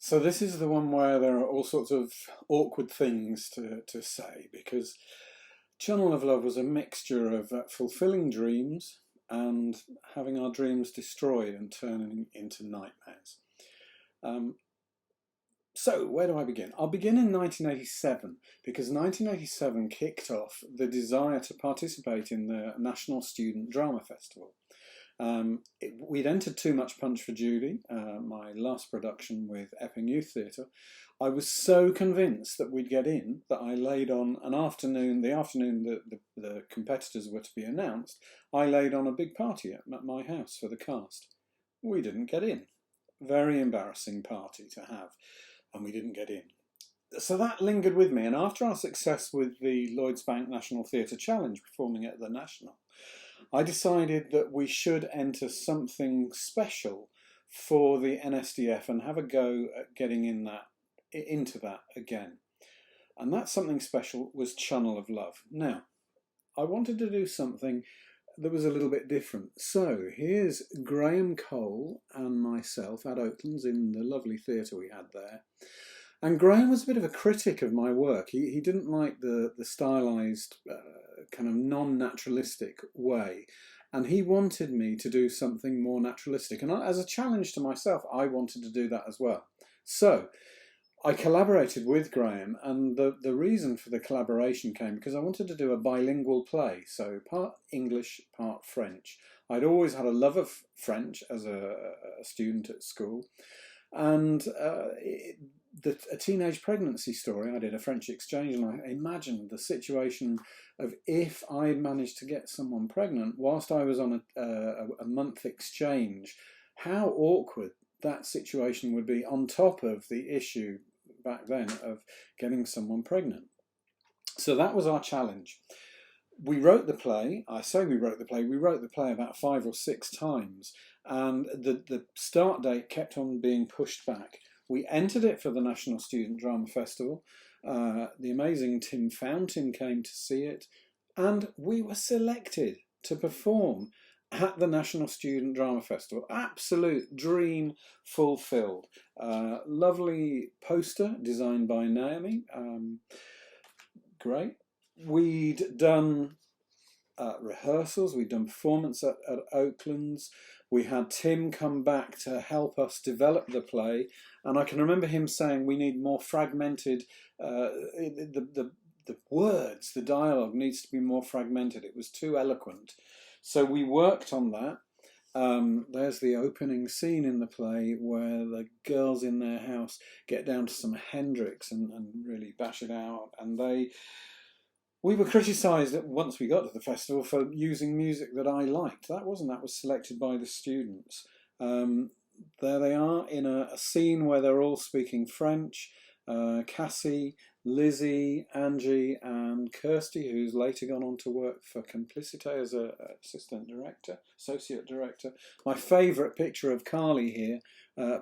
So this is the one where there are all sorts of awkward things to say, because Channel of Love was a mixture of fulfilling dreams and having our dreams destroyed and turning into nightmares. So where do I begin? I'll begin in 1987, because 1987 kicked off the desire to participate in the National Student Drama Festival. We'd entered Too Much Punch for Judy, my last production with Epping Youth Theatre. I was so convinced that we'd get in that I laid on an afternoon, the afternoon that the competitors were to be announced, I laid on a big party at my house for the cast. We didn't get in. Very embarrassing party to have, and we didn't get in. So that lingered with me, and after our success with the Lloyds Bank National Theatre Challenge, performing at the National, I decided that we should enter something special for the NSDF and have a go at getting into that again. And that something special was Channel of Love. Now, I wanted to do something that was a little bit different. So here's Graham Cole and myself at Oaklands in the lovely theatre we had there. And Graham was a bit of a critic of my work. He didn't like the stylised, kind of non-naturalistic way. And he wanted me to do something more naturalistic. And as a challenge to myself, I wanted to do that as well. So I collaborated with Graham, and the reason for the collaboration came because I wanted to do a bilingual play, so part English, part French. I'd always had a love of French as a student at school, and a teenage pregnancy story. I did a French exchange, and I imagined the situation of if I managed to get someone pregnant whilst I was on a month exchange, how awkward that situation would be, on top of the issue back then of getting someone pregnant. So that was our challenge. We wrote the play. I say we wrote the play about 5 or 6 times, and the start date kept on being pushed back. We entered it for the National Student Drama Festival. The amazing Tim Fountain came to see it, and we were selected to perform at the National Student Drama Festival. Absolute dream fulfilled. Lovely poster designed by Naomi. Great. We'd done rehearsals, we'd done performance at Oaklands. We had Tim come back to help us develop the play, and I can remember him saying we need more fragmented, the words, the dialogue needs to be more fragmented. It was too eloquent. So we worked on that. There's the opening scene in the play where the girls in their house get down to some Hendrix and really bash it out. And we were criticised once we got to the festival for using music that I liked. That was selected by the students. There they are in a scene where they're all speaking French. Cassie, Lizzie, Angie and Kirsty, who's later gone on to work for Complicité as an associate director. My favourite picture of Carly here,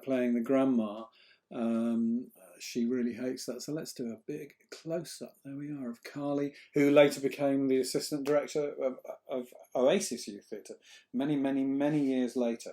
playing the grandma. She really hates that, so let's do a big close-up. There we are of Carly, who later became the assistant director of Oasis Youth Theatre many years later.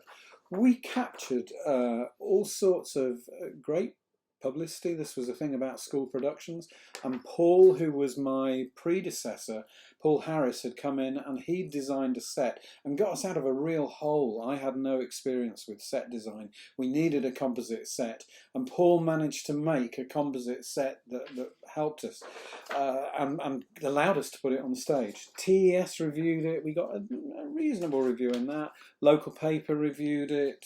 We captured all sorts of great publicity. This was a thing about school productions, and Paul, who was my predecessor, Paul Harris, had come in and he designed a set and got us out of a real hole. I had no experience with set design. We needed a composite set, and Paul managed to make a composite set that helped us and allowed us to put it on stage. TES reviewed it. We got a reasonable review in that. Local paper reviewed it.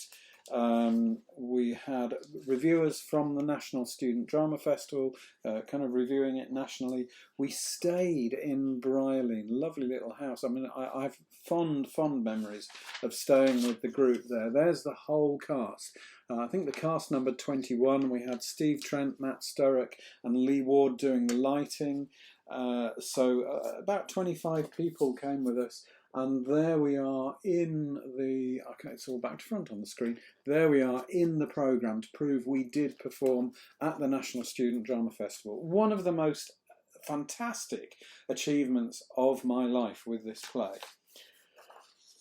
We had reviewers from the National Student Drama Festival kind of reviewing it nationally. We stayed in Brylene, lovely little house. I mean, I have fond memories of staying with the group there. There's the whole cast. I think the cast numbered 21. We had Steve Trent, Matt Sturrock and Lee Ward doing the lighting. So about 25 people came with us. And there we are in the, okay, it's all back to front on the screen. There we are in the programme to prove we did perform at the National Student Drama Festival. One of the most fantastic achievements of my life with this play.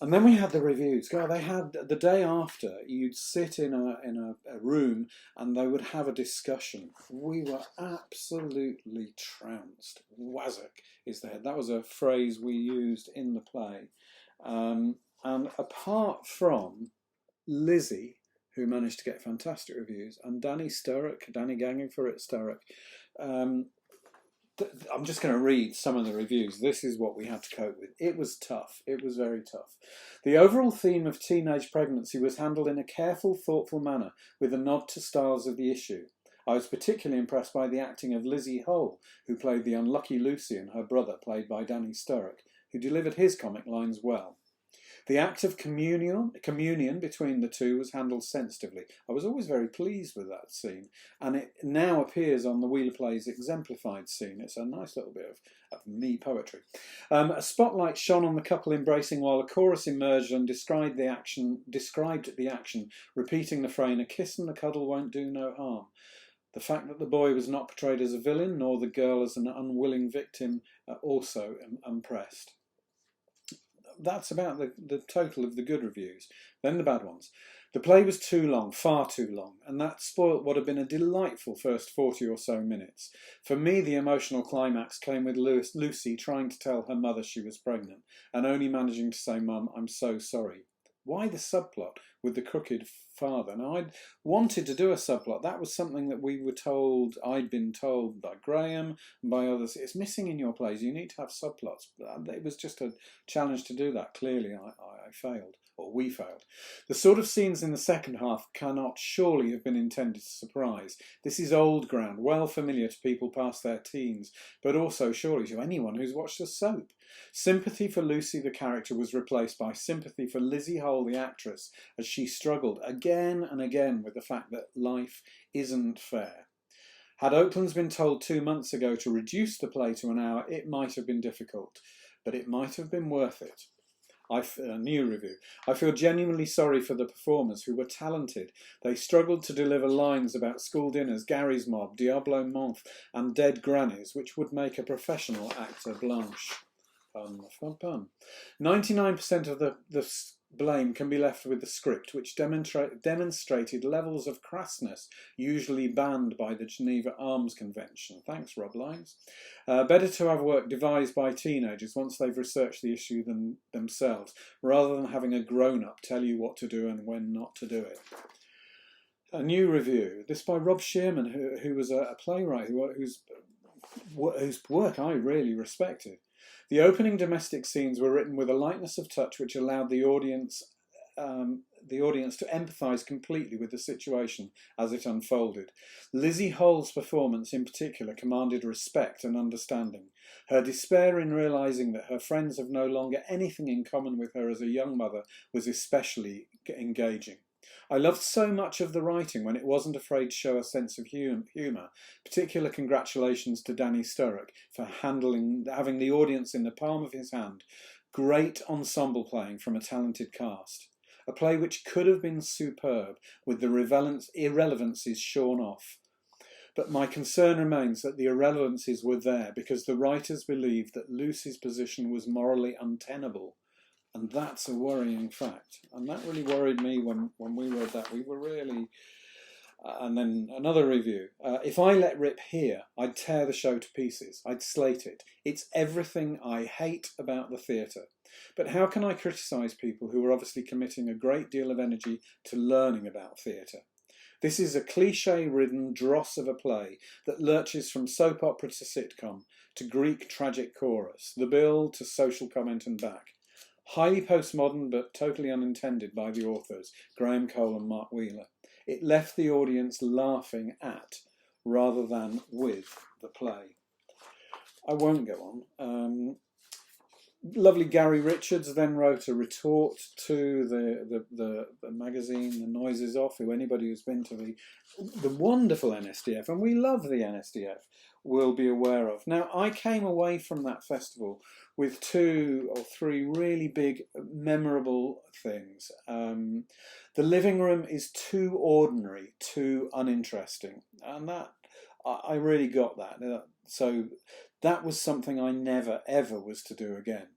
And then we had the reviews. God, they had the day after. You'd sit in a room, and they would have a discussion. We were absolutely trounced. Wazzock is the head. That was a phrase we used in the play. And apart from Lizzie, who managed to get fantastic reviews, and Danny Gangingford at Sturrock. I'm just going to read some of the reviews. This is what we had to cope with. It was tough. It was very tough. The overall theme of teenage pregnancy was handled in a careful, thoughtful manner, with a nod to styles of the issue. I was particularly impressed by the acting of Lizzie Hull, who played the unlucky Lucy, and her brother, played by Danny Sturrock, who delivered his comic lines well. The act of communion between the two was handled sensitively. I was always very pleased with that scene, and it now appears on the Wheellerplays exemplified scene. It's a nice little bit of me poetry. A spotlight shone on the couple embracing while a chorus emerged and described the action, repeating the refrain, "A kiss and a cuddle won't do no harm." The fact that the boy was not portrayed as a villain, nor the girl as an unwilling victim, also impressed. That's about the total of the good reviews. Then the bad ones. The play was too long, far too long, and that spoilt what had been a delightful first 40 or so minutes. For me, the emotional climax came with Lucy trying to tell her mother she was pregnant, and only managing to say, "Mum, I'm so sorry." Why the subplot with the crooked father? Now, I'd wanted to do a subplot. That was something that we were told, I'd been told by Graham and by others. It's missing in your plays. You need to have subplots. It was just a challenge to do that. Clearly, I failed, or we failed. The sort of scenes in the second half cannot surely have been intended to surprise. This is old ground, well familiar to people past their teens, but also surely to anyone who's watched a soap. Sympathy for Lucy, the character, was replaced by sympathy for Lizzie Hull, the actress, as she struggled again and again with the fact that life isn't fair. Had Oakland's been told 2 months ago to reduce the play to an hour, it might have been difficult, but it might have been worth it. A new review. I feel genuinely sorry for the performers who were talented. They struggled to deliver lines about school dinners, Gary's Mob, Diablo Month, and dead grannies, which would make a professional actor blanche. 99% of the blame can be left with the script, which demonstrated levels of crassness usually banned by the Geneva Arms Convention. Thanks, Rob Lines. Better to have work devised by teenagers once they've researched the issue themselves, rather than having a grown-up tell you what to do and when not to do it. A new review. This by Rob Shearman, who was a playwright whose work I really respected. The opening domestic scenes were written with a lightness of touch which allowed the audience to empathise completely with the situation as it unfolded. Lizzie Hull's performance in particular commanded respect and understanding. Her despair in realising that her friends have no longer anything in common with her as a young mother was especially engaging. I loved so much of the writing when it wasn't afraid to show a sense of humour. Particular congratulations to Danny Sturrock for having the audience in the palm of his hand. Great ensemble playing from a talented cast. A play which could have been superb with the irrelevancies shorn off. But my concern remains that the irrelevancies were there because the writers believed that Lucy's position was morally untenable. And that's a worrying fact. And that really worried me when we read that. We were really... and then another review. If I let rip here, I'd tear the show to pieces. I'd slate it. It's everything I hate about the theatre. But how can I criticise people who are obviously committing a great deal of energy to learning about theatre? This is a cliché-ridden dross of a play that lurches from soap opera to sitcom, to Greek tragic chorus, the bill to social comment and back. Highly postmodern but totally unintended by the authors, Graham Cole and Mark Wheeler. It left the audience laughing at, rather than with, the play. I won't go on. Lovely Gary Richards then wrote a retort to the magazine, The Noise Is Off, who anybody who's been to the wonderful NSDF, and we love the NSDF, will be aware of. Now, I came away from that festival with 2 or 3 really big, memorable things. The living room is too ordinary, too uninteresting, and that I really got that. So that was something I never, ever was to do again.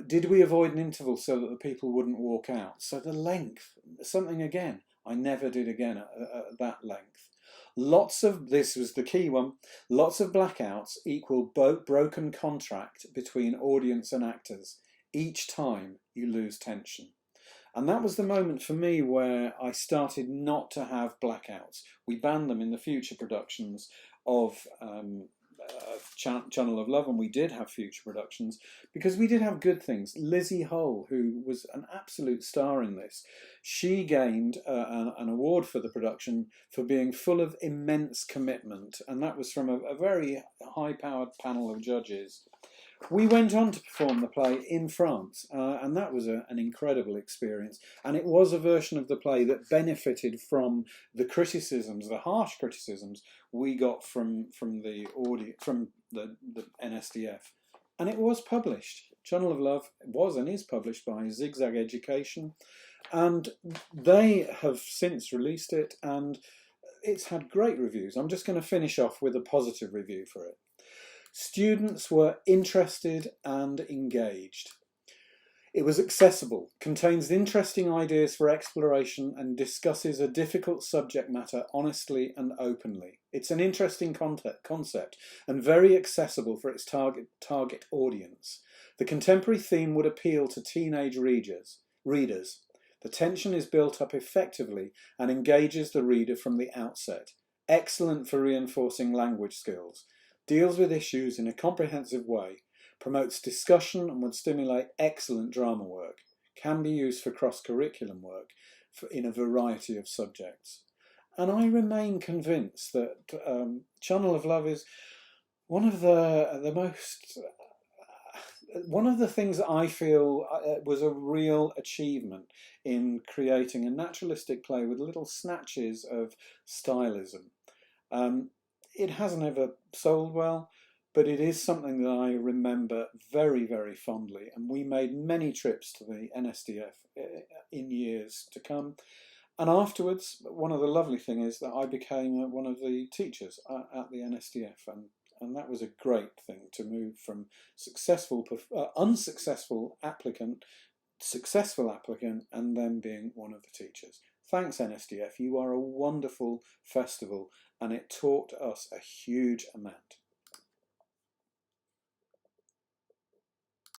Did we avoid an interval so that the people wouldn't walk out? So the length, something again, I never did again at that length. Lots of, this was the key one, lots of blackouts equal broken contract between audience and actors. Each time you lose tension. And that was the moment for me where I started not to have blackouts. We banned them in the future productions of Channel of Love, and we did have future productions because we did have good things. Lizzie Hull, who was an absolute star in this, she gained an award for the production for being full of immense commitment, and that was from a very high-powered panel of judges. We went on to perform the play in France, and that was an incredible experience. And it was a version of the play that benefited from the criticisms, the harsh criticisms we got from the NSDF. And it was published. Channel of Love was and is published by Zigzag Education, and they have since released it, and it's had great reviews. I'm just going to finish off with a positive review for it. Students were interested and engaged. It was accessible, contains interesting ideas for exploration, and discusses a difficult subject matter honestly and openly. It's an interesting concept and very accessible for its target audience. The contemporary theme would appeal to teenage readers. The tension is built up effectively and engages the reader from the outset. Excellent for reinforcing language skills. Deals with issues in a comprehensive way, promotes discussion and would stimulate excellent drama work, can be used for cross-curriculum work in a variety of subjects. And I remain convinced that Channel of Love is one of the things that I feel was a real achievement in creating a naturalistic play with little snatches of stylism. It hasn't ever sold well, but it is something that I remember very, very fondly. And we made many trips to the NSDF in years to come. And afterwards, one of the lovely things is that I became one of the teachers at the NSDF. And that was a great thing, to move from unsuccessful applicant, successful applicant, and then being one of the teachers. Thanks, NSDF. You are a wonderful festival, and it taught us a huge amount.